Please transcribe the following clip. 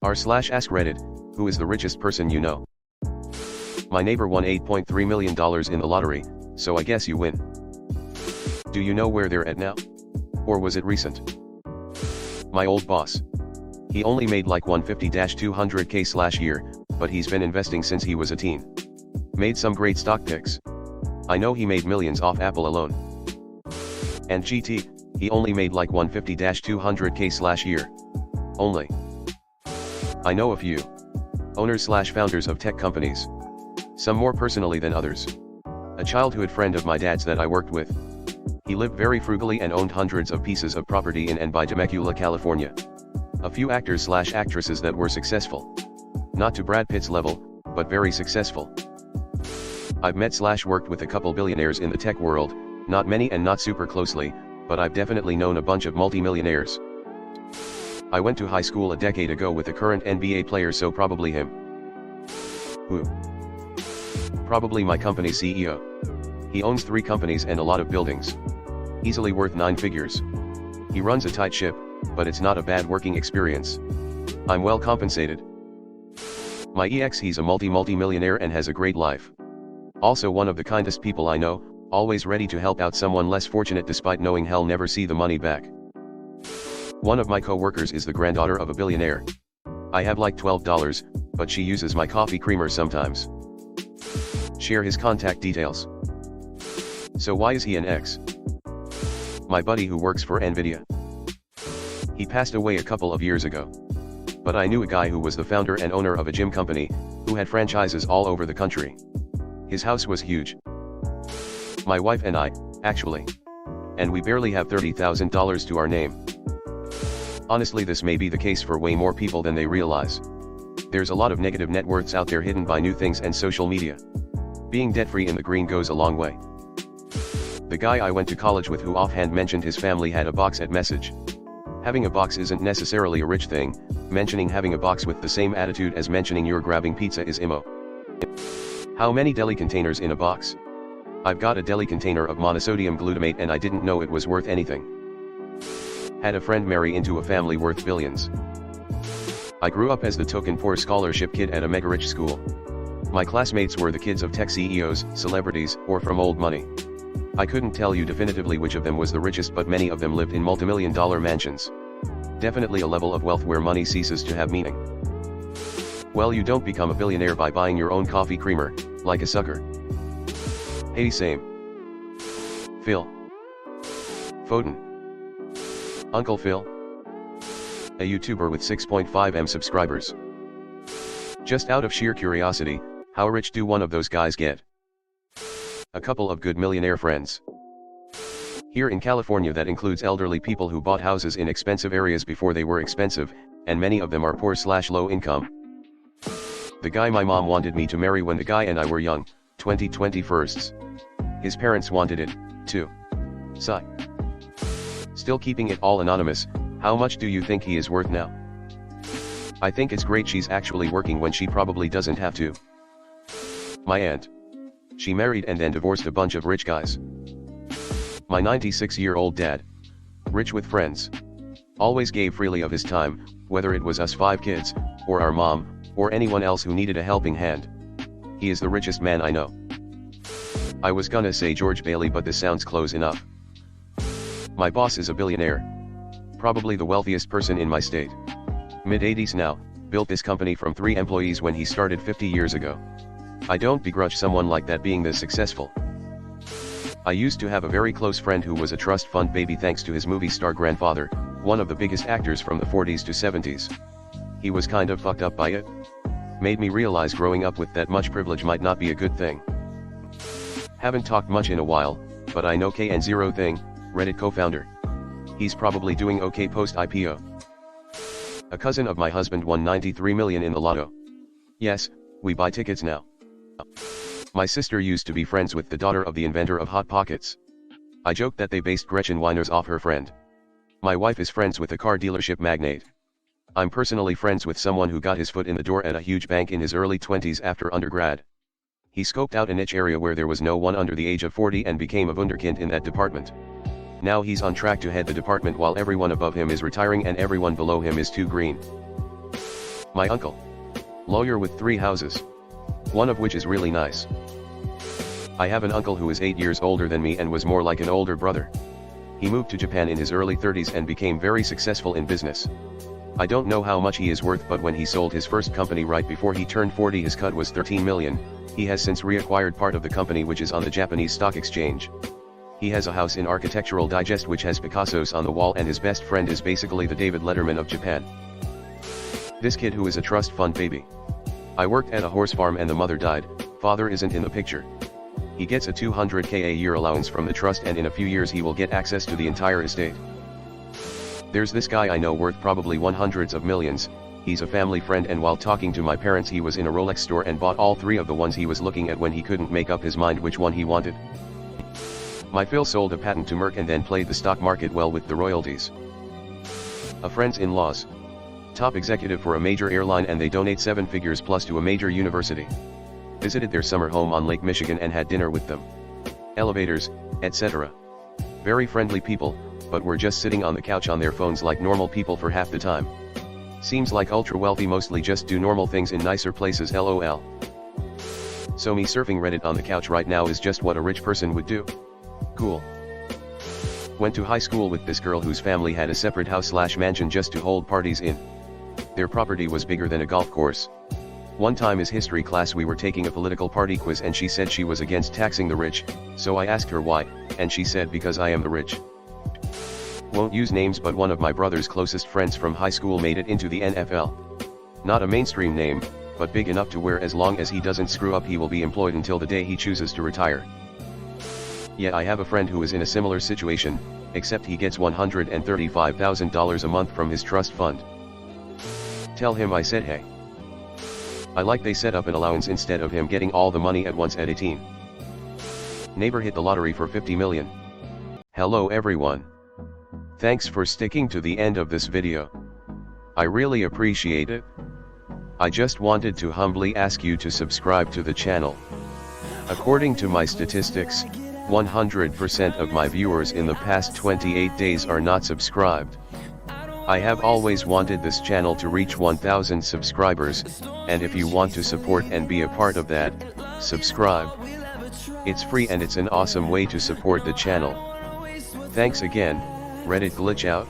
r/AskReddit, who is the richest person you know? My neighbor won $8.3 million in the lottery, so I guess you win. Do you know where they're at now? Or was it recent? My old boss. He only made like 150-200K/year, but he's been investing since he was a teen. Made some great stock picks. I know he made millions off Apple alone. And GT, he only made like 150-200K/year. Only. I know a few owners/founders of tech companies. Some more personally than others. A childhood friend of my dad's that I worked with. He lived very frugally and owned hundreds of pieces of property in and by Temecula, California. A few actors/actresses that were successful. Not to Brad Pitt's level, but very successful. I've met/worked with a couple billionaires in the tech world, not many and not super closely, but I've definitely known a bunch of multimillionaires. I went to high school a decade ago with a current NBA player, so probably him. Who? Probably my company CEO. He owns 3 companies and a lot of buildings. Easily worth 9 figures. He runs a tight ship, but it's not a bad working experience. I'm well compensated. My ex, he's a multi-millionaire and has a great life. Also one of the kindest people I know, always ready to help out someone less fortunate despite knowing he'll never see the money back. One of my co-workers is the granddaughter of a billionaire. I have like $12, but she uses my coffee creamer sometimes. Share his contact details. So why is he an ex? My buddy who works for Nvidia. He passed away a couple of years ago. But I knew a guy who was the founder and owner of a gym company, who had franchises all over the country. His house was huge. My wife and I, actually. And we barely have $30,000 to our name. Honestly, this may be the case for way more people than they realize. There's a lot of negative net worths out there hidden by new things and social media. Being debt-free in the green goes a long way. The guy I went to college with who offhand mentioned his family had a box at message. Having a box isn't necessarily a rich thing, mentioning having a box with the same attitude as mentioning you're grabbing pizza is immo. How many deli containers in a box? I've got a deli container of monosodium glutamate and I didn't know it was worth anything. Had a friend marry into a family worth billions. I grew up as the token poor scholarship kid at a mega-rich school. My classmates were the kids of tech CEOs, celebrities, or from old money. I couldn't tell you definitively which of them was the richest, but many of them lived in multimillion-dollar mansions. Definitely a level of wealth where money ceases to have meaning. Well, you don't become a billionaire by buying your own coffee creamer, like a sucker. Hey, same. Phil. Foden. Uncle Phil. A YouTuber with 6.5 subscribers. Just out of sheer curiosity, how rich do one of those guys get? A couple of good millionaire friends. Here in California, that includes elderly people who bought houses in expensive areas before they were expensive, and many of them are poor/low income. The guy my mom wanted me to marry when the guy and I were young, 2021st. His parents wanted it, too. Sigh. Still keeping it all anonymous, how much do you think he is worth now? I think it's great she's actually working when she probably doesn't have to. My aunt. She married and then divorced a bunch of rich guys. My 96-year-old dad. Rich with friends. Always gave freely of his time, whether it was us 5 kids, or our mom, or anyone else who needed a helping hand. He is the richest man I know. I was gonna say George Bailey, but this sounds close enough. My boss is a billionaire. Probably the wealthiest person in my state. Mid-80s now, built this company from 3 employees when he started 50 years ago. I don't begrudge someone like that being this successful. I used to have a very close friend who was a trust fund baby thanks to his movie star grandfather, one of the biggest actors from the 40s to 70s. He was kind of fucked up by it. Made me realize growing up with that much privilege might not be a good thing. Haven't talked much in a while, but I know KN0 Thing, Reddit co-founder. He's probably doing okay post-IPO. A cousin of my husband won $93 million in the lotto. Yes, we buy tickets now. My sister used to be friends with the daughter of the inventor of Hot Pockets. I joked that they based Gretchen Weiners off her friend. My wife is friends with a car dealership magnate. I'm personally friends with someone who got his foot in the door at a huge bank in his early 20s after undergrad. He scoped out a niche area where there was no one under the age of 40 and became a wunderkind in that department. Now he's on track to head the department while everyone above him is retiring and everyone below him is too green. My uncle. Lawyer with 3 houses. One of which is really nice. I have an uncle who is 8 years older than me and was more like an older brother. He moved to Japan in his early 30s and became very successful in business. I don't know how much he is worth, but when he sold his first company right before he turned 40, his cut was 13 million. He has since reacquired part of the company, which is on the Japanese stock exchange. He has a house in Architectural Digest which has Picassos on the wall, and his best friend is basically the David Letterman of Japan. This kid who is a trust fund baby. I worked at a horse farm and the mother died, father isn't in the picture. He gets a 200k a year allowance from the trust, and in a few years he will get access to the entire estate. There's this guy I know worth probably hundreds of millions. He's a family friend, and while talking to my parents he was in a Rolex store and bought all 3 of the ones he was looking at when he couldn't make up his mind which one he wanted. My Phil sold a patent to Merck and then played the stock market well with the royalties. A friend's in-laws. Top executive for a major airline, and they donate 7 figures plus to a major university. Visited their summer home on Lake Michigan and had dinner with them. Elevators, etc. Very friendly people, but were just sitting on the couch on their phones like normal people for half the time. Seems like ultra wealthy mostly just do normal things in nicer places, lol. So me surfing Reddit on the couch right now is just what a rich person would do. Cool. Went to high school with this girl whose family had a separate house/mansion just to hold parties in. Their property was bigger than a golf course. One time in history class we were taking a political party quiz and she said she was against taxing the rich, so I asked her why, and she said because I am the rich. Won't use names, but one of my brother's closest friends from high school made it into the NFL. Not a mainstream name, but big enough to where as long as he doesn't screw up he will be employed until the day he chooses to retire. Yeah, I have a friend who is in a similar situation, except he gets $135,000 a month from his trust fund. Tell him I said hey. I like they set up an allowance instead of him getting all the money at once at 18. Neighbor hit the lottery for 50 million. Hello everyone. Thanks for sticking to the end of this video. I really appreciate it. I just wanted to humbly ask you to subscribe to the channel. According to my statistics, 100% of my viewers in the past 28 days are not subscribed. I have always wanted this channel to reach 1000 subscribers, and if you want to support and be a part of that, subscribe. It's free and it's an awesome way to support the channel. Thanks again. Reddit glitch out.